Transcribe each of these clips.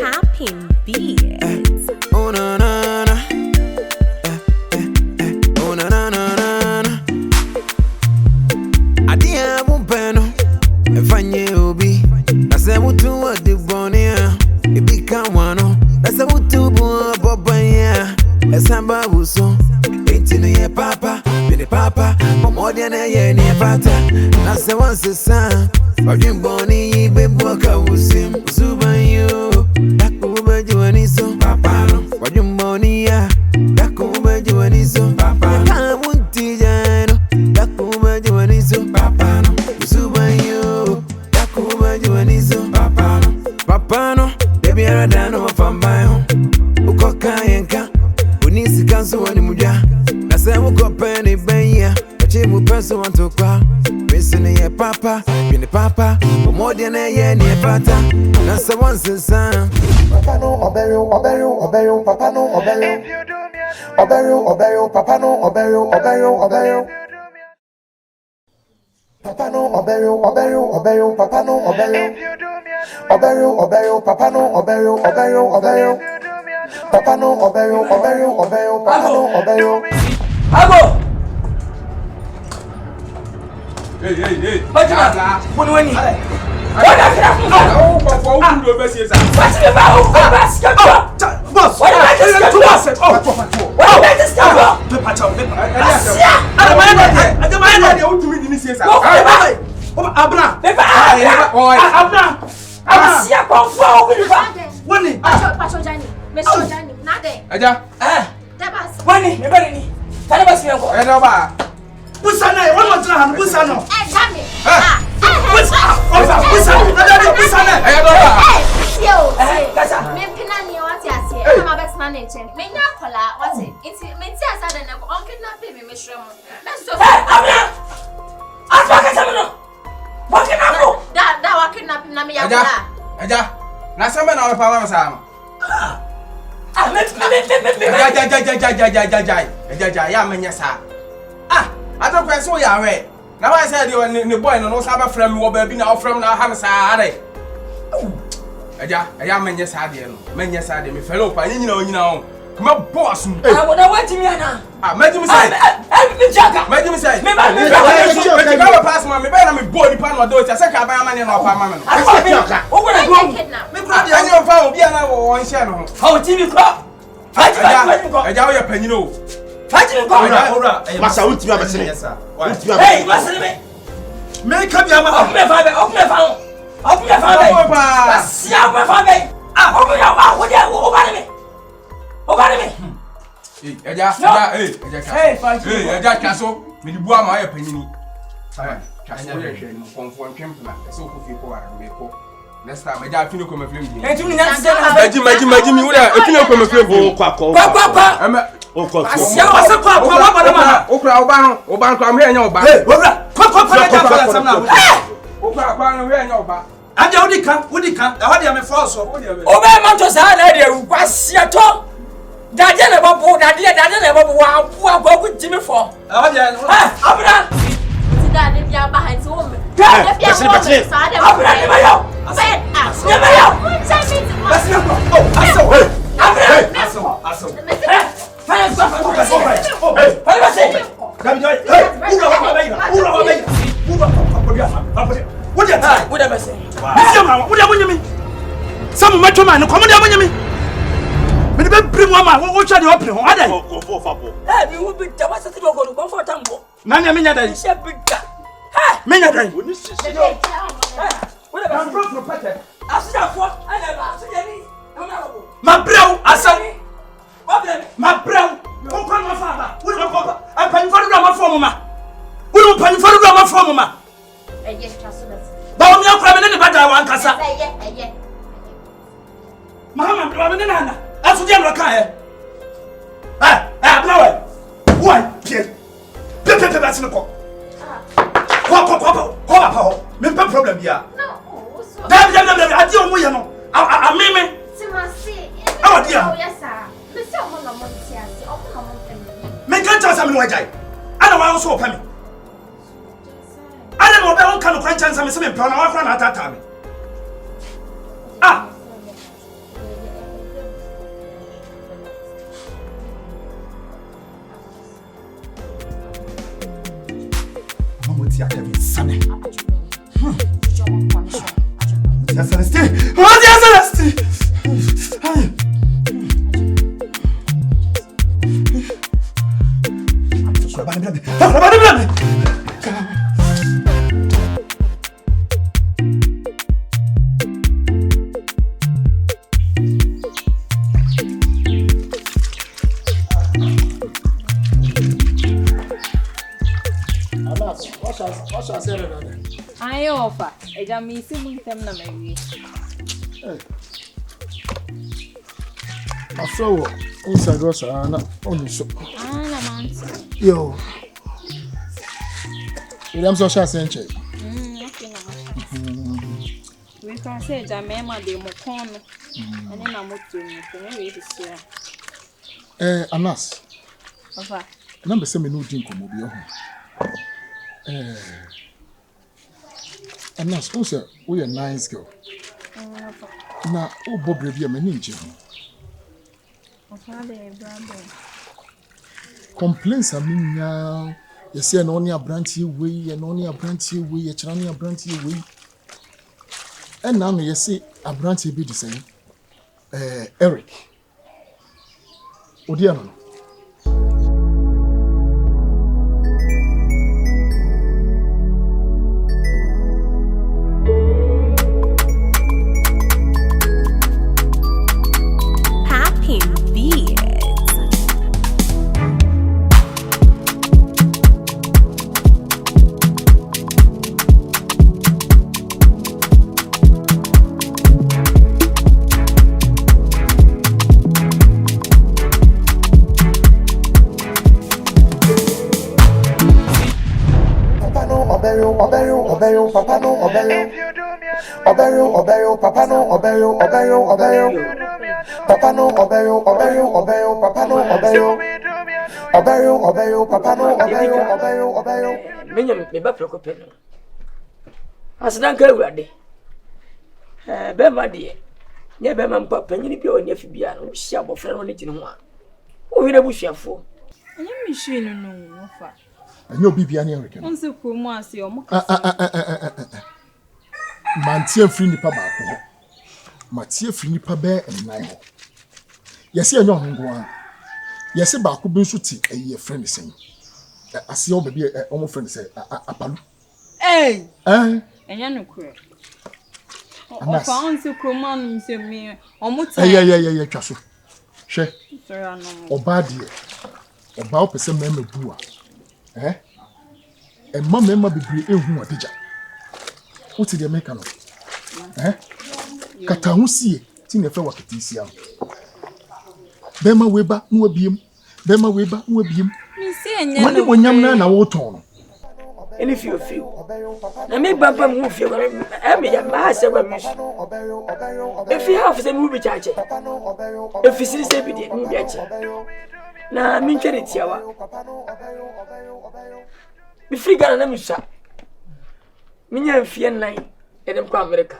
Popping beats. Oh na na na. Oh na na na na. Adia bumpeno. Efanye obi. Ase mutu odi bonia. Ebi kanwano. Ase mutu bu bobanya. Esamba buso. Eti no ye papa. Bide papa. Momodia na ye ni pata. Na se once sa. Odin boni bebu ka usim. Usubanyo. Dakuba juaniso. Papa no. Odin boni ya. Dakuba juaniso. Papa no. Kamunti jano. Dakuba juaniso. Papa no. Usubanyo. Dakuba juaniso. Papa no. Papa no. Baby aradano wafambayo. Ukoka yenka. Unisi kansu wani muja. Nase muko peni benya. Chimu peso wantokwa. Missing ye papa, been papa, more than a year near pata. That's the one since son. Papa no obeyo, papa no obeyo. Obeyo, papa no obeyo. Papa no obeyo, papa no obeyo. Obeyo, papa no obeyo. Papa no obeyo, papa no obeyo. Abo! Hey. Bajana, Bunwani. What Oh, do best yes. What's the about? Boss. What about this? What about this? Busana, one more time, Busano. Jamie. Busana. Me pinani what's your say? I'm a best manager. Me na kola what's it? It's me tia sada na ko onke na pay me shroom. Let's go. Da wa kidnap na me ya kola. Eja. Na sembe na opa wa sama. Eja ya menya sa. I don't press so ya we. Now I said you ni boy no saba frame wo ba bi na ofrem na ha me sa are. Eja menye sa de no. Menye sa de me fellow pa nyina o. Kuma boss mu. Woda wati mi ana. Majimi say. Me jaga. Majimi say. Me ba. Me pass ma me ba na me bo ni pa no do ti say ka ba ma ne na opa ma me no. O gona go. Me kura de anyo fa obi ana wo share no. How TV ko? Eja wo ya panyino o. Ora, masa ultimi abesene. Hey, masene me. Me ka bia ma. Open me fa be. Basia me fa be. Open ya ba wo dia wo ba me. Eja, kaso. Me di bua ma ya panyini. Kaso ya hwe no konfo ntwempena. So ko fi ko wa me ko. Next time eja afino ko me flame bi. Entu ni nyanse na. Maji mi wura afino ko me flame bi. Kwa. Asia wase kwa bana ma. Okra oba no amhe nya oba. Hey, ora. Kwa na samna. Okra no hwe nya oba. Ade wodi kan. Da wodi am force so. Obe man to sa na de wu kwasia to. Dade na bobo wa bua ku jimi fo. Wodi abra. Dade bia ba ha ti wo me. Dade bia wo me. Abra ni mayo. Ni mayo. Aso. Some macho man, come on, me. Me be bring one man, what try the open ho ade. Me will be the master to go comfortable. Nanya me nya dai. She bigga. Me nya dai. What about from pattern? Asia for I never ask any. Ma brau asa. Problem. Ma brau. Won kwa ma fa ba. Wo no papa. Ampan fa do ma form ma. Wo no pan fa do ma form ma. Eye traso na. Ba wo mi akura me ne bada wa nkasa. Eye. Mama bra me ne na. Aso je no kan he. Bra we. Why? Pie ba se ko. Ko ba pa ho. Me pa problem bia. No. So. Dabi adi o mo ye no. A meme. Timasi. Awa dia. Yes sir. Me se o mo no mo tiasi. O mo no mo temi. Me kan tell some no wajai. Ana wa so opami. Ana no be on kan kwan chance me se me pra na wa kra na atata me. What shall I say? I offer. I don't miss him. Maybe. I saw inside was only so. Yo. I'm so shy, Sanchez. We can say Jamaica de Mocon and then I'm to Anas. Papa. Number 7 no drink mobile. Anas, also, we a nice girl. Now, oh, Bob, be a manager. Complaints, I mean, now, you see, an only a branchy way, and only a branchy way, a channel a branchy way. And now you see a branchy be the same. Eric. Oh, dear. Papa no obey Papa no obey Papa no obey Papa no obey Minyam me ba preocupe no Asdan ka awurade be ma de nye be ma mpa panyini bi oni afi bia no hia abofra no ne gine ho a wo hire busuafo Anya mi hwe no fa Anyo bibia ne Eric. Onse ko mu ase o mu Mantie free nipa ba ko. Matie free nipa be ennan ho. Yesi enyo hongo a. Yesi ba ko bi nso ti eye friend sen. Ase o baby o mo friend say apalu. Enya no kure. O fa onse ko mu anu se mi o mu ta. Twa so. Hwe. Sorry anu. Oba de. Oba o pese mema bu a. Mama bebre ehu adeja. What dey make no? Kata hu sie ti na fe wakati sia. Bema weba no abiem. Bema weba no abiem. Mi se enya no. Wani wonyam na wo ton no. Eni fi na me baba mu fi wa me ya ma se wa mi. Efi half se mu bi chache. Efi siri se bi de mu bi ache. Na mi twere tiawa. Mi friga na mi sha. Minya mfie nan edem kwa America.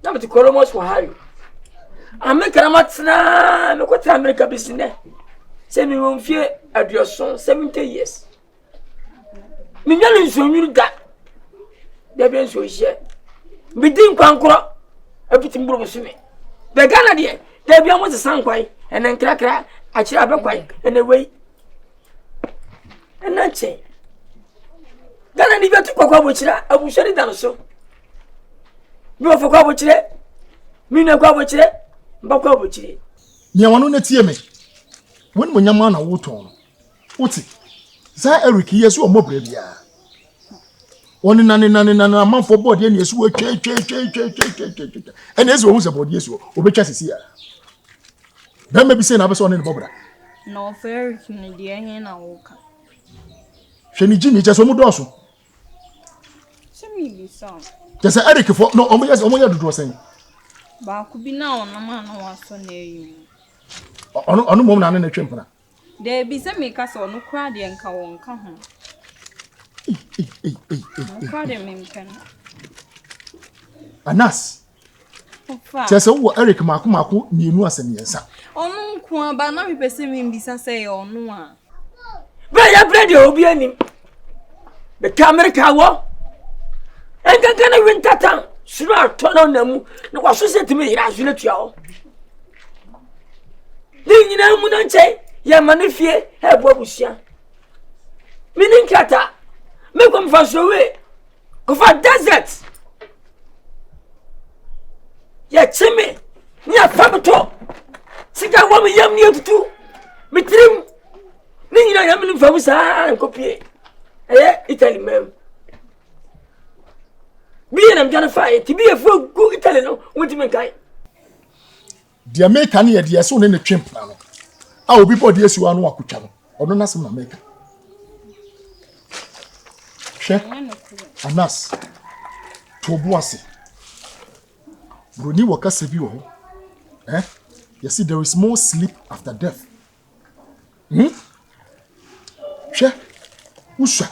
Na mti kolomos wa hayo. America na matna me kwata America bisine. Se mi mfie aduoson 70 years. Minya le nso nyuru da. Da bi nso hie. Bidin kwankoro abitim buru busime. Be Ghana de da bi amote sankwai enen krakra akira abekwai ene wei. Enache. Gana ni betu kwa bochira abushari dano so. Bi ofo kwa bochire. Mi na kwa bochire. Mba kwa bochire. Nya wano na tie me. Woni mo nyama na wo ton no. Oti. Za Eric yesu omobre bia. Woni na manfo board ye yesu wo twe. Ene yesu wo hu se board yesu obetwa sisi ya. Ba me bi se na be so ne bobra. No fair ni de hen na wo ka. Sheni jini je so mu doso. Semi bi so. Je se Eric fo no omo ya dudu sen. Ba ku bi na ono ma na waso na eyi. Ono mom na na twempna. De bi se me ka so no kra de nka wo nka ho. Kra de me nka. Anas. Je se wo Eric mako mienu asemiensa. Ono nko aba na me pese me mbisa se ono a. Ba ya brede obi anim. Be America wo. Enkakana wintata sura tono namu na kwaso setime yira azule tuawo. Ni nyina mu na nche ya manifie ebo abusia. Mini nkata me kom fa so we ko fa desert. Ya cheme ni afabuto. Sika wo me yam ni etutu. Mitrim ni nyina yam ni fa busa nkopie. Italy mem. Be an gonna fight to be a full good Italian. What do you mean, guy? The American here, the son in the chimp. I will be for the SU and walk channel. Or no, that's America. Chef Anas Tobuasi Bruni Wakasevio. You see, there is more sleep after death. Chef Usha.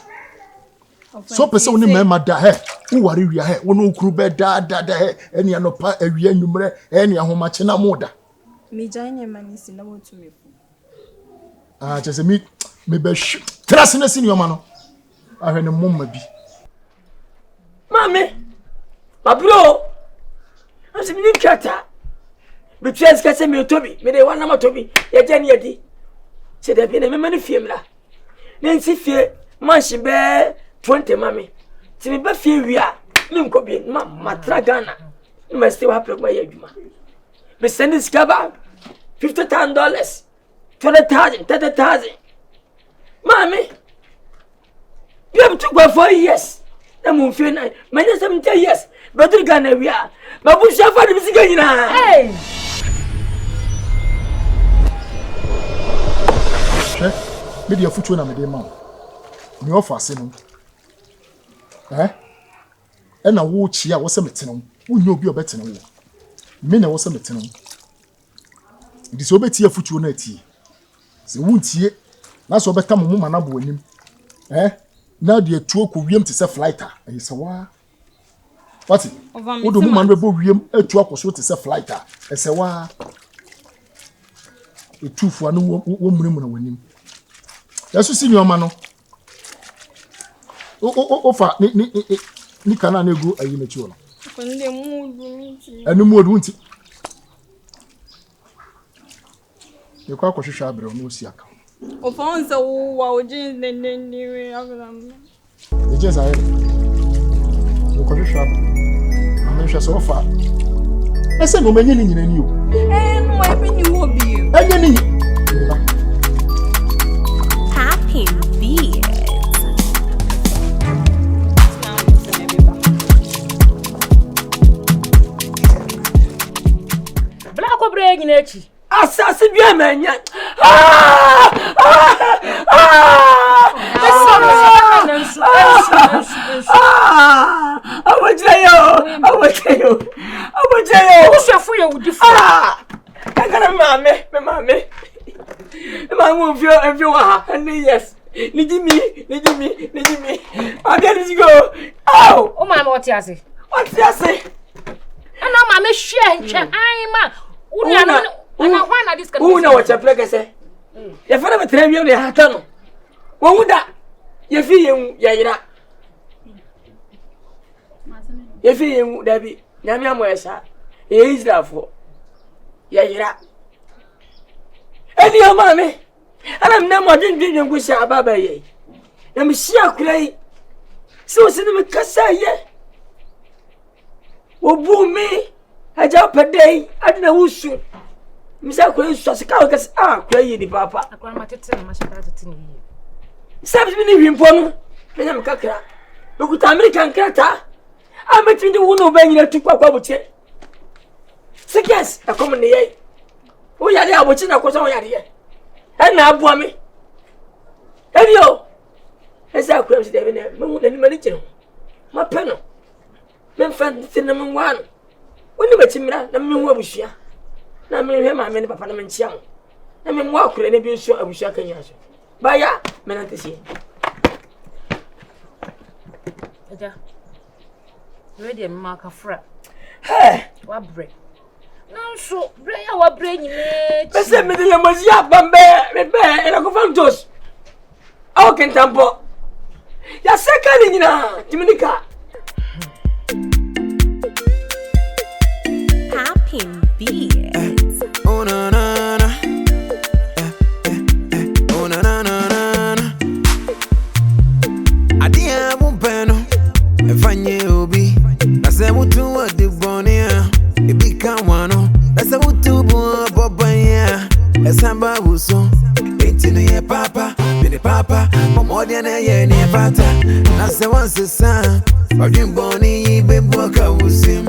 So person ni mema da he wo ware wia he wo no kru be da he eni anopa awia nwumre eni ahomache na moda mi janye manisi na wotumefu chese me be trust na senior ma no ahwe momma bi mami babro asimi ni kata bitwes kase me tobi me de wana ma tobi ye jani yedi se de bi na me mani fie mla ne nsi fie manshi be 20 mami ti me ba fie wia me nko bi ma tra Ghana me still happy by adwuma me send this cover $50,000 $20,000 $30,000 mami you have to go for years na mo fie na me 70 years but Ghana wia ba bu shafa de bisiga nyina hey me dia futu na me de ma me offer se no na wo chi a wo se metene wo nyo obi obetene wo me na wo se metene ndi so obeti afutuo na atie se wo ntie na so obeta mo ma na bo anim na de atuo ko wiem te se flighter ayi se wa wati wo do mo ma no be bo wiem atuo akoso te se flighter ese wa etufu anu wo murimu na wanim yaso si nyoma no ofa ni kana na egu ayi mechi ono konde mudu anu mudu nti ye kwa hwehwe abre no osi aka ofanza wa ojin nendeni agam eje sa ye ko hwehwe abre amehwe so ofa ese no menye ni nyina ni o no ebi ni wo bi enye ni Happy beat. Nechi asase bi amanya awajayo usefu ye udifu kagana mame ma fio ha and yes nijimi again go oh o mama otiase ana mama share nche ma una hwana this kind una wacha pleke se ya fara betre bi ne hata no wo muda ye fi yen ya yira ye fi yen dabi nyame amoyesa e Israelfo ya yira edi o mame ana mna mo dindin ngusha ababa ye ya mshia kurai so sinu me kasa ye obumi aja padai adna wusu misa kurai so sika o kasa kurai di papa akwa matete na mashaka tete ni sabs bi ni hwimpo no menya mkakra okuta American krata ametindi wuno ba nyina tukwa kwa botie Skits akom ne ye o yare abochi na koso o yare ye na abua me ebio esa kurai si de ne mu na ni mani kire ma peno men fan tinna men wan woni ba chimira na men wu abusua na men hwe ma me ne papa na men chia mo na men mu akure ne bi nso abusua kan yaso baya men antesi aja ready mama ka fra wa bre nanso bre ya wa bre nyime pese me de le mozia bambe me be ina ko fantos aw kentampo ya sekali nyina timinika Dropping beats. Oh na na na. Oh na na na na. Adia bumpeno. Efanye obi. Na se mutu wa de bonia. Ebi kan wano. Na se mutu bu bobanya. Esamba buso. Etinu ye papa. Bini papa. Momodia na ye ni pata. Na se wanse sa. Odin boni ibe boka usim.